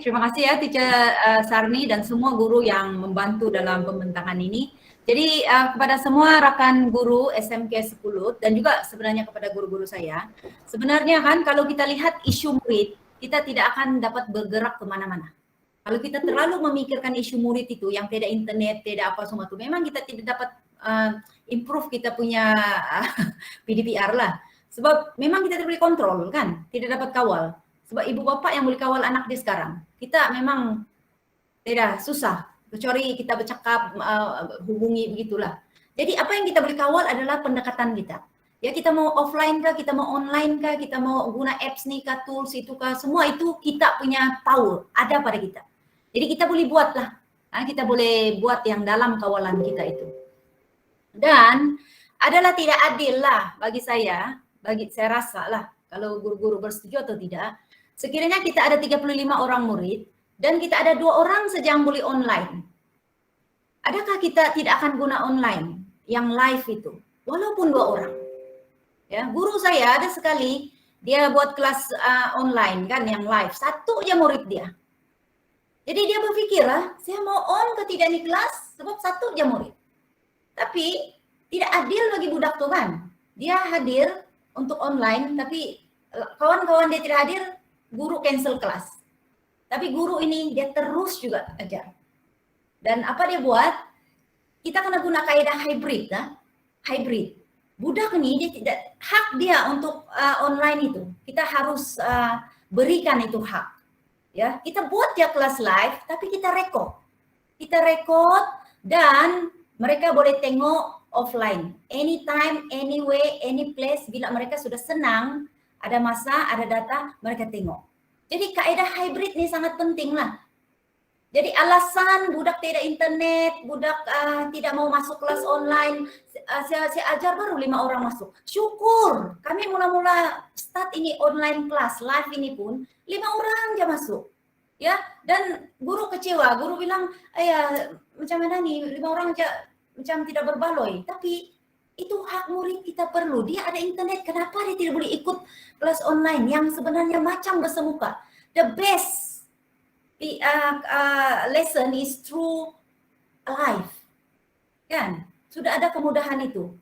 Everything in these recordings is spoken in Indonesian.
terima kasih ya Teacher Sarni dan semua guru yang membantu dalam pembentangan ini. Jadi kepada semua rekan guru SMK 10 dan juga sebenarnya kepada guru-guru saya, sebenarnya kan kalau kita lihat isu murid, kita tidak akan dapat bergerak kemana-mana. Kalau kita terlalu memikirkan isu murid itu yang tidak internet, tidak apa semua itu, memang kita tidak dapat improve kita punya PDPR lah. Sebab memang kita tidak boleh kontrol kan, tidak dapat kawal. Sebab ibu bapak yang boleh kawal anak dia sekarang. Kita memang tidak susah, kecuali kita bercakap, hubungi begitulah. Jadi apa yang kita boleh kawal adalah pendekatan kita. Ya kita mau offline kah, kita mau online kah, kita mau guna apps nih kah, tools itu kah, semua itu kita punya power, ada pada kita. Jadi kita boleh buat lah, kita boleh buat yang dalam kawalan kita itu. Dan adalah tidak adil lah bagi saya rasa lah, kalau guru-guru bersetuju atau tidak, sekiranya kita ada 35 orang murid, dan kita ada 2 orang saja yang boleh online. Adakah kita tidak akan guna online yang live itu? Walaupun 2 orang. Ya, guru saya ada sekali dia buat kelas online kan yang live, 1 aja murid dia. Jadi dia berpikir lah, saya mau on ke tidak nih kelas sebab 1 aja murid. Tapi tidak adil bagi budak tuh kan. Dia hadir untuk online tapi kawan-kawan dia tidak hadir, guru cancel kelas. Tapi guru ini dia terus juga ajar. Dan apa dia buat? Kita kena guna kaidah hybrid, hybrid. Budak ini dia tidak hak dia untuk online itu. Kita harus berikan itu hak. Ya, kita buat ya kelas live, tapi kita record. Kita record dan mereka boleh tengok offline. Anytime, anyway, any place. Bila mereka sudah senang, ada masa, ada data, mereka tengok. Jadi kaidah hybrid ini sangat penting lah. Jadi alasan budak tidak internet, budak tidak mau masuk kelas online, saya ajar baru 5 orang masuk. Syukur, kami mula-mula start ini online kelas, live ini pun 5 orang aja masuk. Ya, dan guru kecewa, guru bilang, ayah macam mana nih 5 orang aja macam tidak berbaloi. Tapi itu hak murid kita perlu. Dia ada internet, kenapa dia tidak boleh ikut kelas online yang sebenarnya macam bersemuka? The best lesson is through live. Kan? Sudah ada kemudahan itu.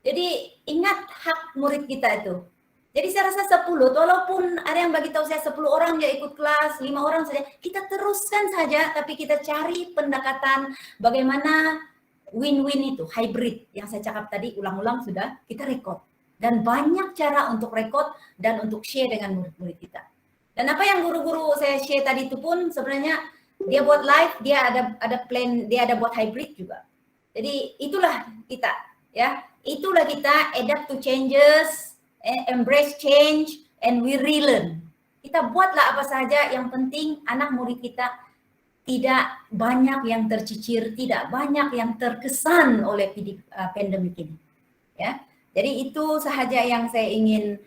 Jadi ingat hak murid kita itu. Jadi saya rasa 10, walaupun ada yang bagi tahu saya 10 orang dia ikut kelas, 5 orang saja, kita teruskan saja, tapi kita cari pendekatan bagaimana win-win itu, hybrid yang saya cakap tadi, ulang-ulang sudah kita record. Dan banyak cara untuk record dan untuk share dengan murid-murid kita. Dan apa yang guru-guru saya share tadi itu pun sebenarnya dia buat live, dia ada plan, dia ada buat hybrid juga. Jadi itulah kita, ya. Itulah kita adapt to changes, embrace change, and we relearn. Kita buatlah apa saja, yang penting anak murid kita tidak banyak yang tercicir, tidak banyak yang terkesan oleh pandemik ini. Ya, jadi itu sahaja yang saya ingin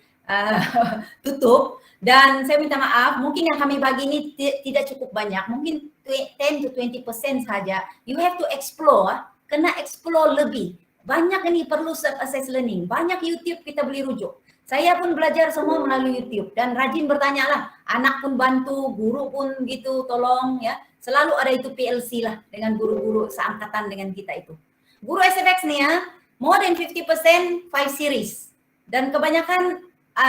tutup. Dan saya minta maaf, mungkin yang kami bagi ini tidak cukup banyak, mungkin 10 to 20% saja. You have to explore, kena explore lebih. Banyak ini perlu self-assess learning, banyak YouTube kita boleh rujuk. Saya pun belajar semua melalui YouTube dan rajin bertanya lah, anak pun bantu, guru pun gitu, tolong ya. Selalu ada itu PLC lah dengan guru-guru seangkatan dengan kita itu. Guru SFX nih ya, more than 50% 5 series. Dan kebanyakan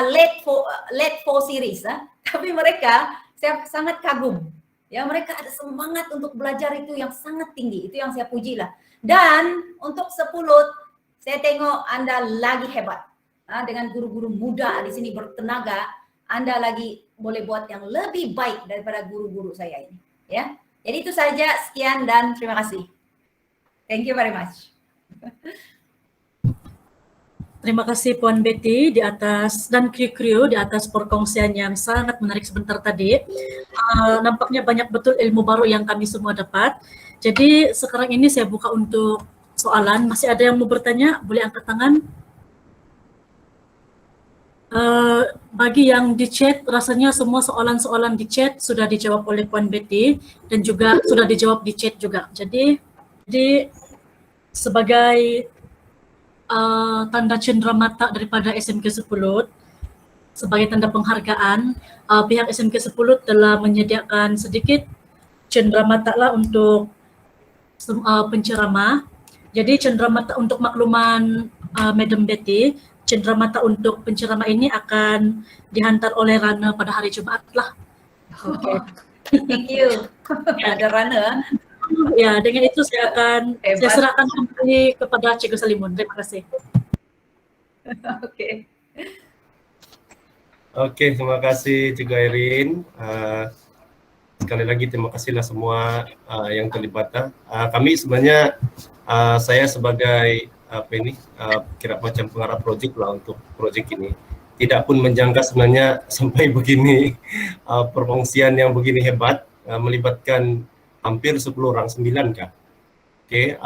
late 4 series. Tapi mereka, saya sangat kagum. Ya, mereka ada semangat untuk belajar itu yang sangat tinggi. Itu yang saya puji lah. Dan untuk 10, saya tengok Anda lagi hebat. Dengan guru-guru muda di sini bertenaga, Anda lagi boleh buat yang lebih baik daripada guru-guru saya ini. Ya, jadi itu saja, sekian dan terima kasih. Thank you very much. Terima kasih Puan Betty di atas dan kru di atas perkongsian yang sangat menarik sebentar tadi. Nampaknya banyak betul ilmu baru yang kami semua dapat. Jadi sekarang ini saya buka untuk soalan. Masih ada yang mau bertanya? Boleh angkat tangan. Bagi yang di chat, rasanya semua soalan-soalan di chat sudah dijawab oleh Puan Betty dan juga sudah dijawab di chat juga. Jadi sebagai tanda cenderamata daripada SMK 10, sebagai tanda penghargaan, pihak SMK 10 telah menyediakan sedikit cenderamata lah untuk penceramah. Jadi cenderamata untuk makluman Madam Betty, cenderamata untuk penceramah ini akan dihantar oleh Rana pada hari Jumaat lah. Oke. Thank you. Ada Rana. Ya, dengan itu saya Hebat. serahkan kembali kepada Cikgu Salimun. Terima kasih. Oke. Oke, terima kasih Cikgu Airin. Sekali lagi terima kasihlah semua yang terlibat. Kami sebenarnya saya sebagai kira macam pengarah projek lah untuk projek ini. Tidak pun menjangka sebenarnya sampai begini perkongsian yang begini hebat, melibatkan hampir 10 orang, 9 kah? Oke,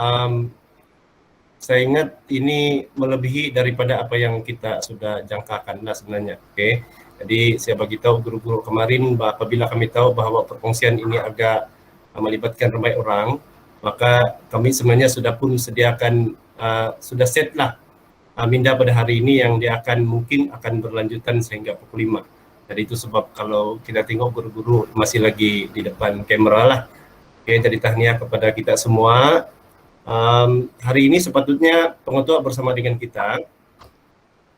saya ingat ini melebihi daripada apa yang kita sudah jangkakan lah sebenarnya. Oke. Jadi saya bagi tahu guru-guru kemarin apabila kami tahu bahwa perkongsian ini agak melibatkan ramai orang, maka kami sebenarnya sudah pun sediakan sudah set lah minda pada hari ini yang dia mungkin akan berlanjutan sehingga pukul 5. Jadi itu sebab kalau kita tengok guru-guru masih lagi di depan kamera lah. Oke, jadi tahniah kepada kita semua. Hari ini sepatutnya pengetua bersama dengan kita,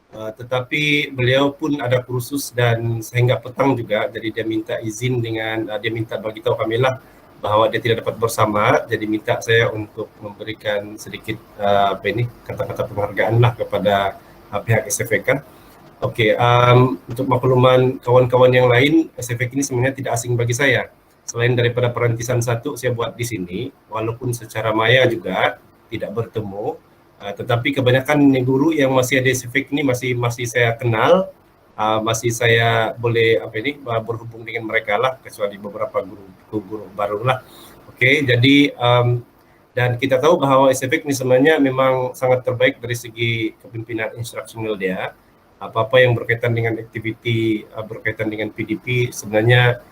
tetapi beliau pun ada kursus dan sehingga petang juga, jadi dia minta izin dengan dia minta bagi tahu kami lah bahwa dia tidak dapat bersama, jadi minta saya untuk memberikan sedikit kata-kata penghargaan lah kepada pihak SFK. Oke, untuk makluman kawan-kawan yang lain, SFK ini sebenarnya tidak asing bagi saya. Selain daripada Perantisan 1 saya buat di sini, walaupun secara maya juga tidak bertemu, tetapi kebanyakan guru yang masih ada SFK ini masih saya kenal, masih saya boleh berhubung dengan mereka lah, kecuali beberapa guru baru lah. Oke, jadi dan kita tahu bahwa SFK ini sebenarnya memang sangat terbaik dari segi kepemimpinan instruksional dia. Apa-apa yang berkaitan dengan aktiviti berkaitan dengan PDP sebenarnya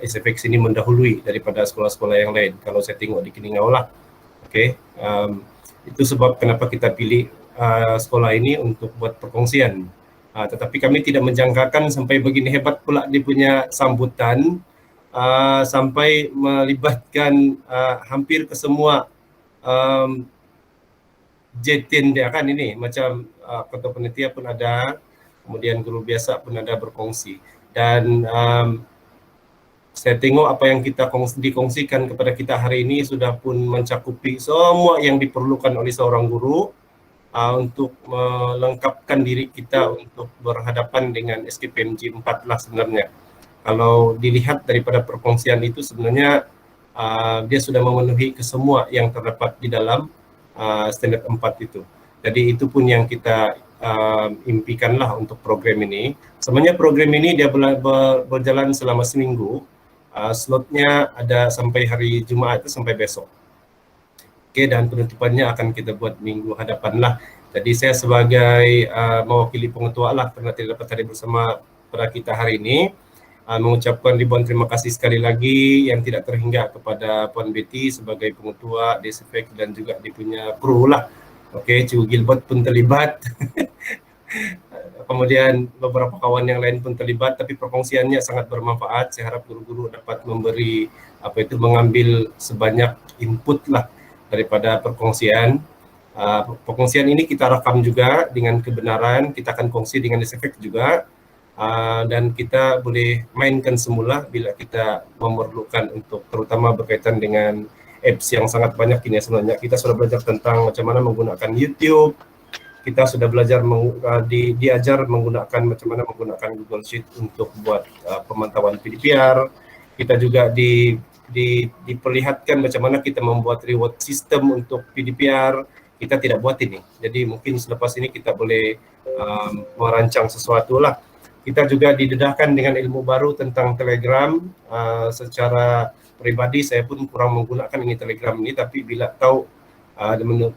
SFX ini mendahului daripada sekolah-sekolah yang lain kalau saya tengok di Keningau lah. Oke, itu sebab kenapa kita pilih sekolah ini untuk buat perkongsian. Tetapi kami tidak menjangkakan sampai begini hebat pula dia punya sambutan, sampai melibatkan hampir ke semua J10 dia kan ini, macam ketua panitia pun ada, kemudian guru biasa pun ada berkongsi. Dan saya tengok apa yang kita dikongsikan kepada kita hari ini sudah pun mencakupi semua yang diperlukan oleh seorang guru untuk melengkapkan diri kita untuk berhadapan dengan SKPMG 4 lah sebenarnya. Kalau dilihat daripada perkongsian itu sebenarnya dia sudah memenuhi kesemua yang terdapat di dalam standard 4 itu. Jadi itu pun yang kita impikanlah untuk program ini. Sebenarnya program ini dia berjalan selama seminggu. Slotnya ada sampai hari Jumaat itu sampai besok. Oke, dan penutupannya akan kita buat minggu hadapan lah. Jadi saya sebagai mewakili pengetua lah karena tidak dapat hadir bersama pada kita hari ini, mengucapkan ribuan terima kasih sekali lagi yang tidak terhingga kepada Puan Betty sebagai pengetua DSFK dan juga dia punya kru lah. Oke, Cikgu Gilbert pun terlibat. Kemudian beberapa kawan yang lain pun terlibat, tapi perkongsiannya sangat bermanfaat. Saya harap guru-guru dapat memberi mengambil sebanyak input lah daripada perkongsian. Perkongsian ini kita rekam juga dengan kebenaran, kita akan kongsi dengan SFK juga, dan kita boleh mainkan semula bila kita memerlukan untuk terutama berkaitan dengan apps yang sangat banyak ini sebenarnya. Kita sudah belajar tentang macam mana menggunakan YouTube, kita sudah belajar diajar menggunakan macam mana menggunakan Google Sheet untuk buat pemantauan PDPR. Kita juga diperlihatkan macam mana kita membuat reward system untuk PDPR. Kita tidak buat ini. Jadi mungkin selepas ini kita boleh merancang sesuatu lah. Kita juga didedahkan dengan ilmu baru tentang Telegram. Secara pribadi saya pun kurang menggunakan ini Telegram ini, tapi bila tahu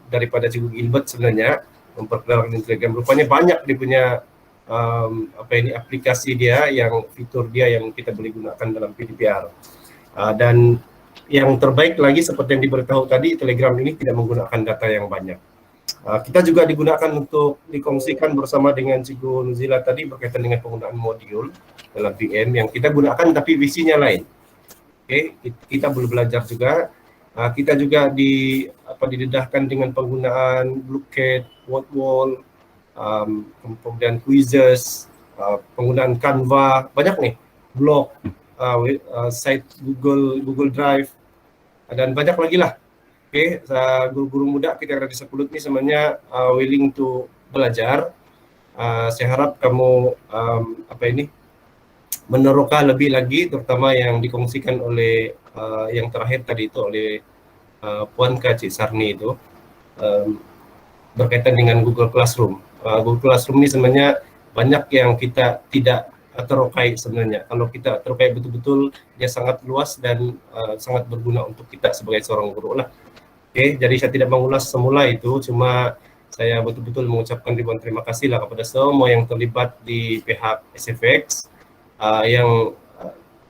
daripada Cikgu Gilbert sebenarnya memperkenalkan Telegram, rupanya banyak dia punya aplikasi dia yang fitur dia yang kita boleh gunakan dalam PDPR. Dan yang terbaik lagi seperti yang diberitahu tadi, Telegram ini tidak menggunakan data yang banyak. Kita juga digunakan untuk dikongsikan bersama dengan Cikgu Nuzila tadi berkaitan dengan penggunaan modul dalam VM yang kita gunakan tapi visinya lain. Oke, kita belum belajar juga. Kita juga didedahkan dengan penggunaan Bluecat, Wordwall, kemudian quizzes, penggunaan Canva, banyak nih, blog, site Google Drive, dan banyak lagi lah. Oke, guru-guru muda kita yang ada di Sepulut ini semuanya willing to belajar. Saya harap kamu meneroka lebih lagi, terutama yang dikongsikan oleh yang terakhir tadi itu oleh Puan Cik Sarni itu berkaitan dengan Google Classroom. Google Classroom ini sebenarnya banyak yang kita tidak terokai sebenarnya. Kalau kita terokai betul-betul, dia sangat luas dan sangat berguna untuk kita sebagai seorang guru lah. Oke, jadi saya tidak mengulas semula itu, cuma saya betul-betul mengucapkan ribuan terima kasih lah kepada semua yang terlibat di pihak SFX yang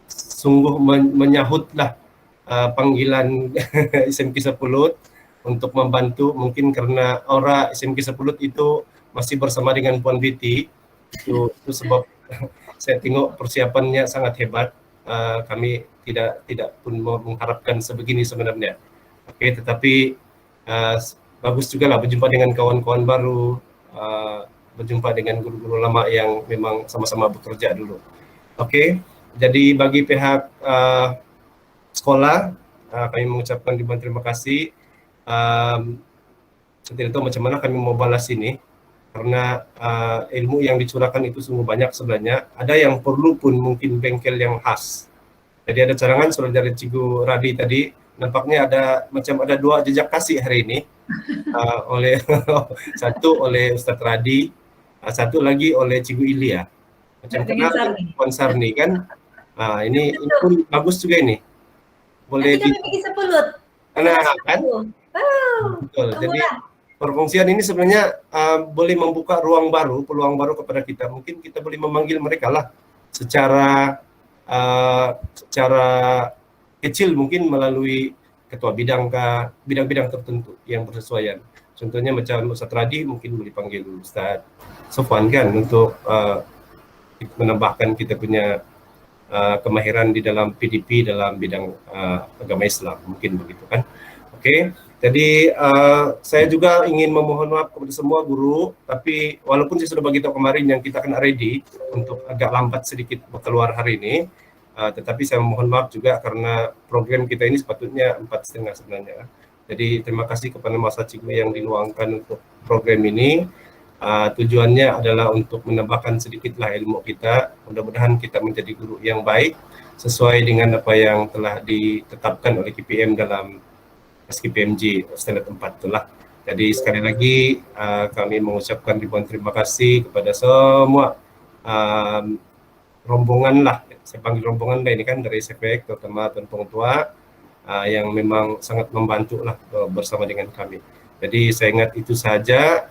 sungguh menyahutlah panggilan SMK Sepulut untuk membantu, mungkin karena aura SMK Sepulut itu masih bersama dengan Puan Betty, itu sebab saya tengok persiapannya sangat hebat. Kami tidak pun mengharapkan sebegini sebenarnya. Oke, tetapi bagus juga lah berjumpa dengan kawan-kawan baru, berjumpa dengan guru-guru lama yang memang sama-sama bekerja dulu. Oke, jadi bagi pihak sekolah, kami mengucapkan ribuan terima kasih. Saya tidak tahu macam mana kami mau balas ini, karena ilmu yang dicurahkan itu sungguh banyak sebenarnya. Ada yang perlu pun mungkin bengkel yang khas. Jadi ada cadangan sudah dari Cikgu Radi tadi, nampaknya ada dua jejak kasih hari ini, oleh satu oleh Ustadz Radi, satu lagi oleh Cikgu Ilya. Macam kenal Puan Sarni kan, ini pun bagus juga ini. Boleh nanti kami pergi Sepulut. kan? Betul. Jadi perfungsian ini sebenarnya boleh membuka ruang baru, peluang baru kepada kita. Mungkin kita boleh memanggil mereka lah secara kecil, mungkin melalui ketua bidang-bidang tertentu yang bersesuaian. Contohnya macam Ustadz Radi mungkin boleh panggil Ustadz Sofwan kan untuk menambahkan kita punya kemahiran di dalam PDP dalam bidang agama Islam, mungkin begitu kan. Oke, jadi saya juga ingin memohon maaf kepada semua guru, tapi walaupun saya sudah bagi tahu kemarin yang kita kena ready untuk agak lambat sedikit keluar hari ini, tetapi saya mohon maaf juga karena program kita ini sepatutnya 4,5 sebenarnya. Jadi terima kasih kepada masa cikgu yang diluangkan untuk program ini. Tujuannya adalah untuk menambahkan sedikitlah ilmu kita. Mudah-mudahan kita menjadi guru yang baik sesuai dengan apa yang telah ditetapkan oleh KPM dalam SKPMG standar 4 itulah. Jadi sekali lagi kami mengucapkan ribuan terima kasih kepada semua rombongan lah, saya panggil rombongan lah ini kan dari SFX, terutama Tuan Pengetua yang memang sangat membantu lah bersama dengan kami. Jadi saya ingat itu saja.